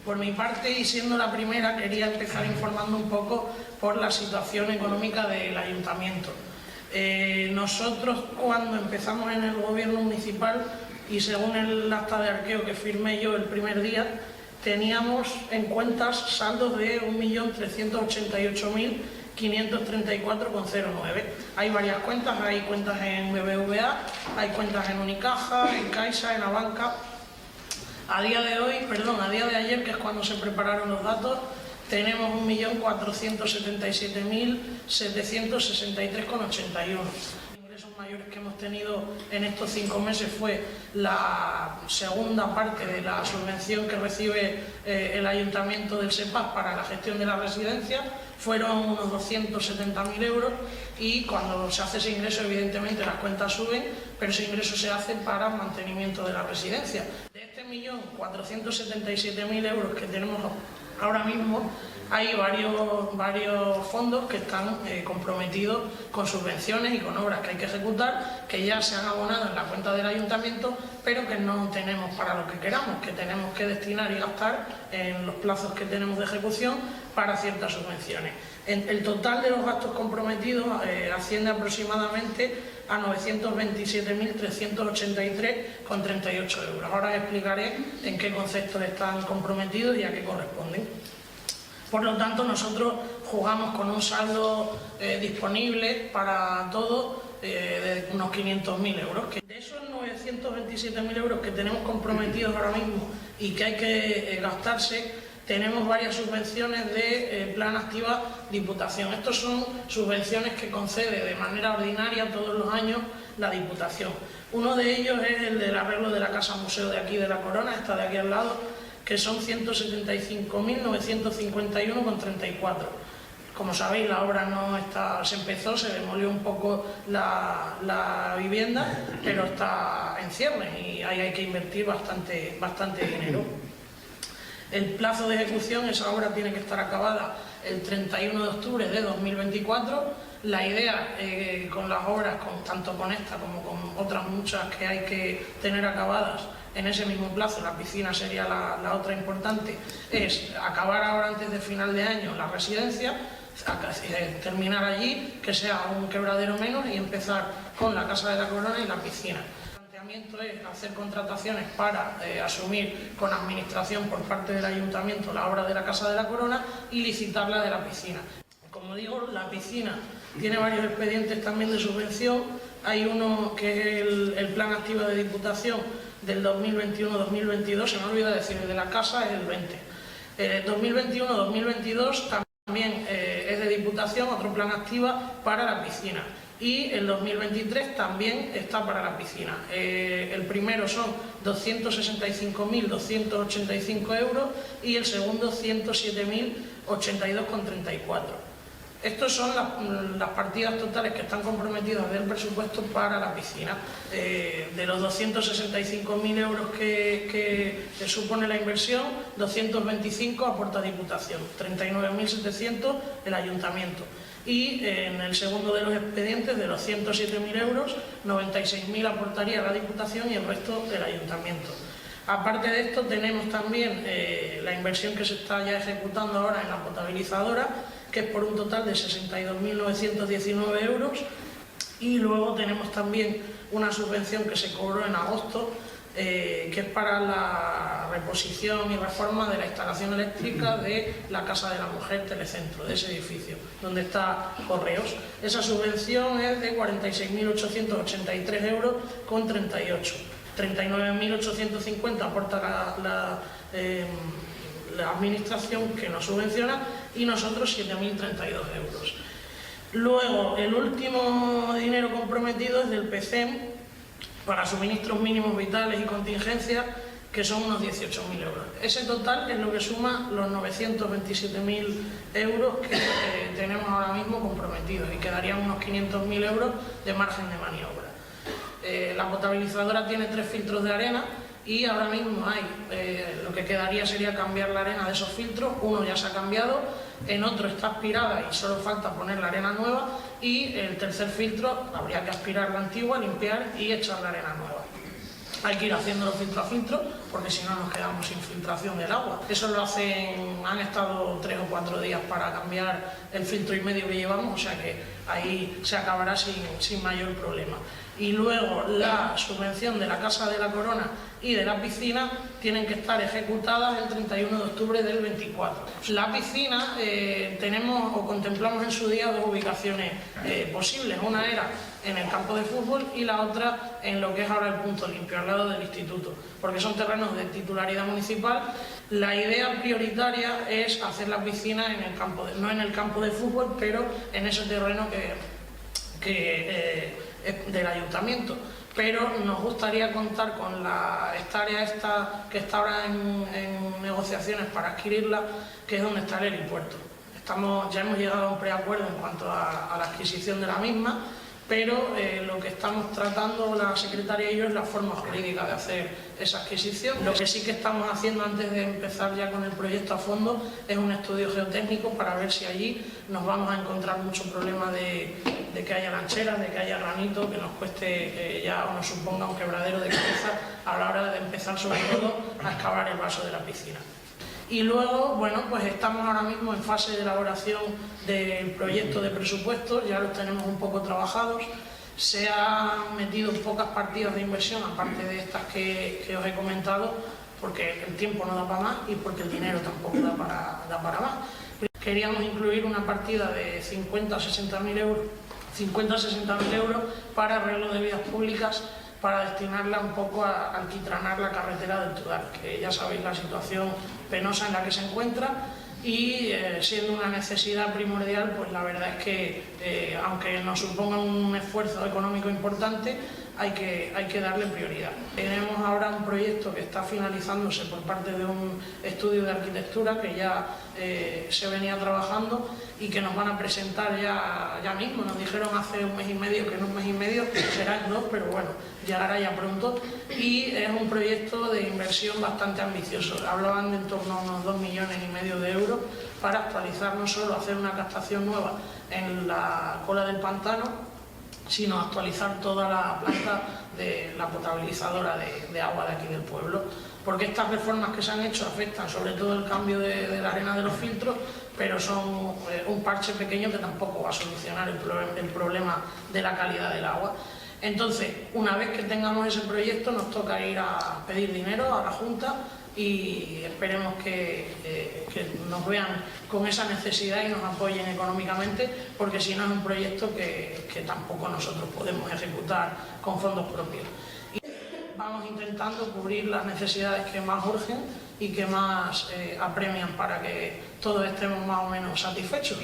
Por mi parte, y siendo la primera, quería empezar informando un poco por la situación económica del ayuntamiento. Nosotros, cuando empezamos en el gobierno municipal, y según el acta de arqueo que firmé yo el primer día, teníamos en cuentas saldos de 1.388.534,09. Hay varias cuentas, hay cuentas en BBVA, hay cuentas en Unicaja, en Caixa, en Abanca. A día de ayer, que es cuando se prepararon los datos, tenemos 1.477.763,81. Mayores que hemos tenido en estos 5 meses fue la segunda parte de la subvención que recibe el Ayuntamiento del SEPAS para la gestión de la residencia, fueron unos 270.000 euros, y cuando se hace ese ingreso evidentemente las cuentas suben, pero ese ingreso se hace para mantenimiento de la residencia. De este 1.477.000 euros que tenemos ahora mismo, hay varios fondos que están comprometidos con subvenciones y con obras que hay que ejecutar, que ya se han abonado en la cuenta del ayuntamiento, pero que no tenemos para lo que queramos, que tenemos que destinar y gastar en los plazos que tenemos de ejecución para ciertas subvenciones. El total de los gastos comprometidos asciende aproximadamente a 927.383,38 euros. Ahora explicaré en qué conceptos están comprometidos y a qué corresponden. Por lo tanto, nosotros jugamos con un saldo disponible para todo de unos 500.000 euros. De esos 927.000 euros que tenemos comprometidos ahora mismo y que hay que gastarse, tenemos varias subvenciones de Plan Activa Diputación. Estos son subvenciones que concede de manera ordinaria todos los años la Diputación. Uno de ellos es el del arreglo de la Casa Museo de aquí de la Corona, esta de aquí al lado, que son 175.951,34. Como sabéis, la obra se empezó, se demolió un poco la vivienda, pero está en ciernes y ahí hay que invertir bastante dinero. El plazo de ejecución, esa obra tiene que estar acabada el 31 de octubre de 2024. La idea con las obras, tanto con esta como con otras muchas que hay que tener acabadas en ese mismo plazo, la piscina sería la otra importante, es acabar ahora antes de final de año la residencia, terminar allí, que sea un quebradero menos, y empezar con la Casa de la Corona y la piscina. El planteamiento es hacer contrataciones para asumir con administración por parte del Ayuntamiento la obra de la Casa de la Corona y licitar la de la piscina. Como digo, la piscina tiene varios expedientes también de subvención. Hay uno que es el Plan Activa de Diputación del 2021-2022, se me olvida decir, el de la casa es el 20. El 2021-2022 también es de Diputación, otro Plan Activa para la piscina. Y el 2023 también está para la piscina. El primero son 265.285 euros y el segundo 107.082,34. Estas son las partidas totales que están comprometidas del presupuesto para la piscina. De los 265.000 euros que supone la inversión, 225 aporta Diputación, 39.700 el Ayuntamiento. Y en el segundo de los expedientes, de los 107.000 euros, 96.000 aportaría la Diputación y el resto el Ayuntamiento. Aparte de esto, tenemos también la inversión que se está ya ejecutando ahora en la potabilizadora, que es por un total de 62.919 euros, y luego tenemos también una subvención que se cobró en agosto, que es para la reposición y reforma de la instalación eléctrica de la Casa de la Mujer Telecentro, de ese edificio, donde está Correos. Esa subvención es de 46.883 euros con 38. 39.850 aporta la administración, que nos subvenciona, y nosotros 7.032 euros. Luego, el último dinero comprometido es del PCEM para suministros mínimos vitales y contingencias, que son unos 18.000 euros. Ese total es lo que suma los 927.000 euros que tenemos ahora mismo comprometidos, y quedarían unos 500.000 euros de margen de maniobra. La potabilizadora tiene 3 filtros de arena y ahora mismo lo que quedaría sería cambiar la arena de esos filtros. Uno ya se ha cambiado, en otro está aspirada y solo falta poner la arena nueva, y el tercer filtro habría que aspirar la antigua, limpiar y echar la arena nueva. hay que ir haciéndolo filtro a filtro, porque si no nos quedamos sin filtración del agua. Eso lo hacen, han estado 3 o 4 días para cambiar el filtro y medio que llevamos, o sea que ahí se acabará sin mayor problema. Y luego la subvención de la Casa de la Corona y de la piscina tienen que estar ejecutadas el 31 de octubre del 24. La piscina tenemos o contemplamos en su día 2 ubicaciones posibles. Una era en el campo de fútbol y la otra en lo que es ahora el Punto Limpio, al lado del instituto, porque son terrenos de titularidad municipal. La idea prioritaria es hacer la piscina en el campo no en el campo de fútbol, pero en ese terreno del ayuntamiento. Pero nos gustaría contar con esta área que está ahora en negociaciones para adquirirla, que es donde está el helipuerto. Ya hemos llegado a un preacuerdo en cuanto a la adquisición de la misma, pero lo que estamos tratando la secretaria y yo es la forma jurídica de hacer esa adquisición. Lo que sí que estamos haciendo antes de empezar ya con el proyecto a fondo es un estudio geotécnico para ver si allí nos vamos a encontrar mucho problema de que haya lancheras, de que haya granito, que nos cueste ya o nos suponga un quebradero de cabeza a la hora de empezar sobre todo a excavar el vaso de la piscina. Y luego, bueno, pues estamos ahora mismo en fase de elaboración del proyecto de presupuestos, ya los tenemos un poco trabajados. Se han metido pocas partidas de inversión, aparte de estas que os he comentado, porque el tiempo no da para más y porque el dinero tampoco da para más. Queríamos incluir una partida de 50 a 60.000 euros para arreglo de vías públicas, para destinarla un poco a alquitranar la carretera del Tudar, que ya sabéis la situación penosa en la que se encuentra, y siendo una necesidad primordial, pues la verdad es que aunque nos suponga un esfuerzo económico importante, hay que darle prioridad. Tenemos ahora un proyecto que está finalizándose por parte de un estudio de arquitectura que ya se venía trabajando y que nos van a presentar ya mismo. Nos dijeron hace un mes y medio que en un mes y medio serán 2, pero bueno, llegará ya pronto. Y es un proyecto de inversión bastante ambicioso. Hablaban de en torno a unos 2,5 millones de euros para actualizar, no solo hacer una captación nueva en la cola del pantano, sino actualizar toda la planta de la potabilizadora de agua de aquí del pueblo, porque estas reformas que se han hecho afectan sobre todo el cambio de la arena de los filtros, pero son un parche pequeño que tampoco va a solucionar el problema de la calidad del agua. Entonces, una vez que tengamos ese proyecto, nos toca ir a pedir dinero a la Junta y esperemos que nos vean con esa necesidad y nos apoyen económicamente, porque si no es un proyecto que tampoco nosotros podemos ejecutar con fondos propios. Y vamos intentando cubrir las necesidades que más urgen y que más apremian para que todos estemos más o menos satisfechos.